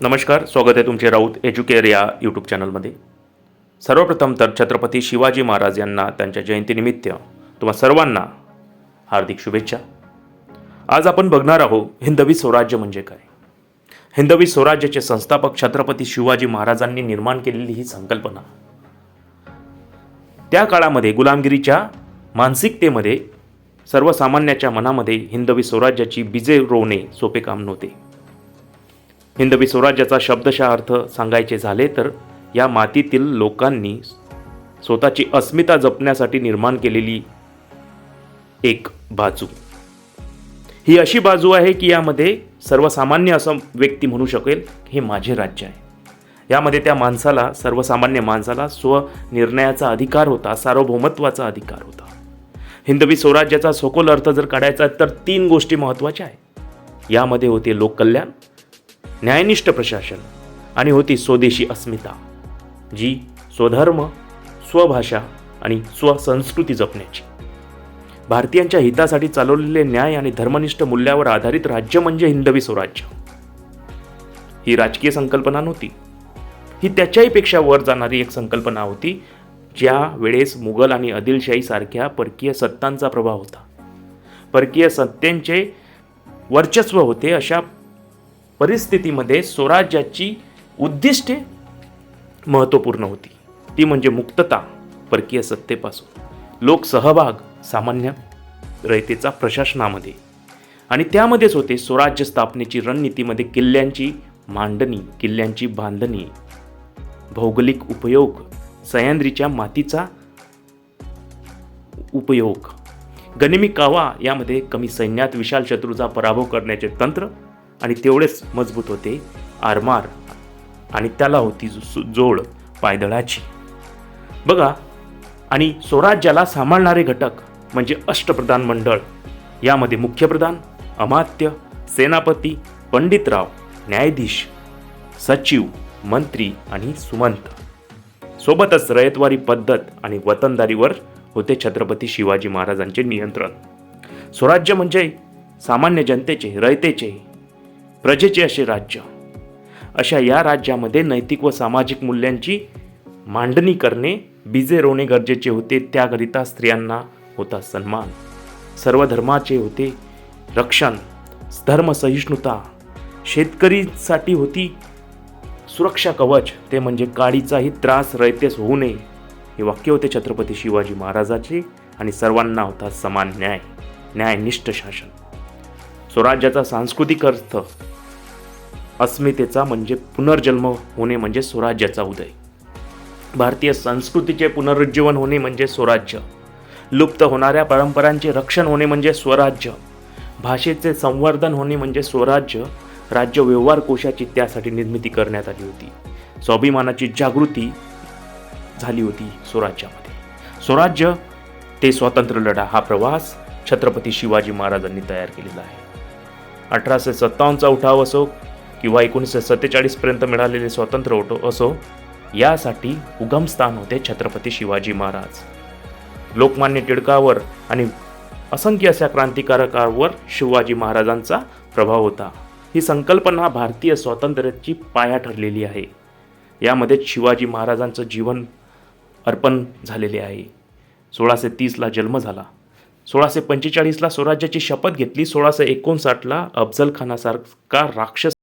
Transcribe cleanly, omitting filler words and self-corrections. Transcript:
नमस्कार, स्वागत आहे तुमचे राऊत एज्युकेअर या यूट्यूब चॅनलमध्ये. सर्वप्रथम तर छत्रपती शिवाजी महाराज यांना त्यांच्या जयंतीनिमित्त तुम्हा सर्वांना हार्दिक शुभेच्छा. आज आपण बघणार आहोत हिंदवी स्वराज्य म्हणजे काय. हिंदवी स्वराज्याचे संस्थापक छत्रपती शिवाजी महाराजांनी निर्माण केलेली ही संकल्पना. त्या काळामध्ये गुलामगिरीच्या मानसिकतेमध्ये सर्वसामान्याच्या मनामध्ये हिंदवी स्वराज्याची बीजे रोवणे सोपे काम नव्हते. हिंदवी स्वराज्याचा शब्दशः अर्थ सांगायचे झाले तर या मातीतील लोकांनी स्वतःची अस्मिता जपण्यासाठी निर्माण केलेली एक बाजू. ही अशी बाजू आहे की यामध्ये सर्वसामान्य असं व्यक्ती म्हणू शकेल हे माझे राज्य आहे. यामध्ये त्या माणसाला, सर्वसामान्य माणसाला स्वनिर्णयाचा अधिकार होता, सार्वभौमत्वाचा अधिकार होता. हिंदवी स्वराज्याचा सखोल अर्थ जर काढायचा तर 3 गोष्टी महत्त्वाच्या आहेत. यामध्ये होते लोककल्याण, न्यायनिष्ठ प्रशासन आणि होती स्वदेशी अस्मिता, जी स्वधर्म, स्वभाषा आणि स्वसंस्कृती जपण्याची. भारतीयांच्या हितासाठी चालवलेले न्याय आणि धर्मनिष्ठ मूल्यावर आधारित राज्य म्हणजे हिंदवी स्वराज्य. ही राजकीय संकल्पना नव्हती, ही त्याच्याही पेक्षा वर जाणारी एक संकल्पना होती. ज्या वेळेस मुघल आणि आदिलशाही सारख्या परकीय सत्तांचा प्रभाव होता, परकीय सत्तेंचे वर्चस्व होते, अशा परिस्थितीमध्ये स्वराज्याची उद्दिष्टे महत्त्वपूर्ण होती. ती म्हणजे मुक्तता परकीय सत्तेपासून, लोकसहभाग सामान्य रयतेचा प्रशासनामध्ये, आणि त्यामध्येच होते स्वराज्य स्थापनेची रणनीतीमध्ये किल्ल्यांची मांडणी, किल्ल्यांची बांधणी, भौगोलिक उपयोग, सह्याद्रीच्या मातीचा उपयोग, गनिमी कावा, यामध्ये कमी सैन्यात विशाल शत्रूचा पराभव करण्याचे तंत्र, आणि तेवढेच मजबूत होते आरमार, आणि त्याला होती जोड पायदळाची. बघा, आणि स्वराज्याला सांभाळणारे घटक म्हणजे अष्टप्रधान मंडळ. यामध्ये मुख्यप्रधान, अमात्य, सेनापती, पंडितराव, न्यायाधीश, सचिव, मंत्री आणि सुमंत. सोबतच रयतवारी पद्धत आणि वतनदारीवर होते छत्रपती शिवाजी महाराजांचे नियंत्रण. स्वराज्य म्हणजे सामान्य जनतेचे, रयतेचे, प्रजेचे असे राज्य. अशा या राज्यामध्ये नैतिक व सामाजिक मूल्यांची मांडणी करणे, बीजे रोवणे गरजेचे होते. त्याकरिता स्त्रियांना होता सन्मान, सर्व धर्माचे होते रक्षण, धर्मसहिष्णुता, शेतकरीसाठी होती सुरक्षा कवच, ते म्हणजे काडीचाही त्रास रयतेस होऊ नये, हे वाक्य होते छत्रपती शिवाजी महाराजांचे. आणि सर्वांना होता समान न्याय, न्यायनिष्ठ शासन. स्वराज्याचा सांस्कृतिक अर्थ अस्मितेचा म्हणजे पुनर्जन्म होणे म्हणजे स्वराज्याचा उदय. भारतीय संस्कृतीचे पुनरुज्जीवन होणे म्हणजे स्वराज्य. लुप्त होणाऱ्या परंपरांचे रक्षण होणे म्हणजे स्वराज्य. भाषेचे संवर्धन होणे म्हणजे स्वराज्य. राज्य व्यवहार कोशाची त्यासाठी निर्मिती करण्यात आली होती. स्वाभिमानाची जागृती झाली होती स्वराज्यामध्ये. स्वराज्य ते स्वातंत्र्य लढा, हा प्रवास छत्रपती शिवाजी महाराजांनी तयार केलेला आहे. 1857चा उठाव असो किंवा 1947 पर्यंत मिळालेले स्वातंत्र्य असो, यासाठी उगमस्थान होते छत्रपती शिवाजी महाराज. लोकमान्य टिळकावर आणि असंख्य अशा क्रांतिकारकांवर शिवाजी महाराजांचा प्रभाव होता. ही संकल्पना भारतीय स्वातंत्र्याची पाया ठरलेली आहे. यामध्ये शिवाजी महाराजांचं जीवन अर्पण झालेले आहे. 1630ला जन्म झाला, 1645ला स्वराज्याची शपथ घेतली, 1659ला अफजल खानासारखा राक्षस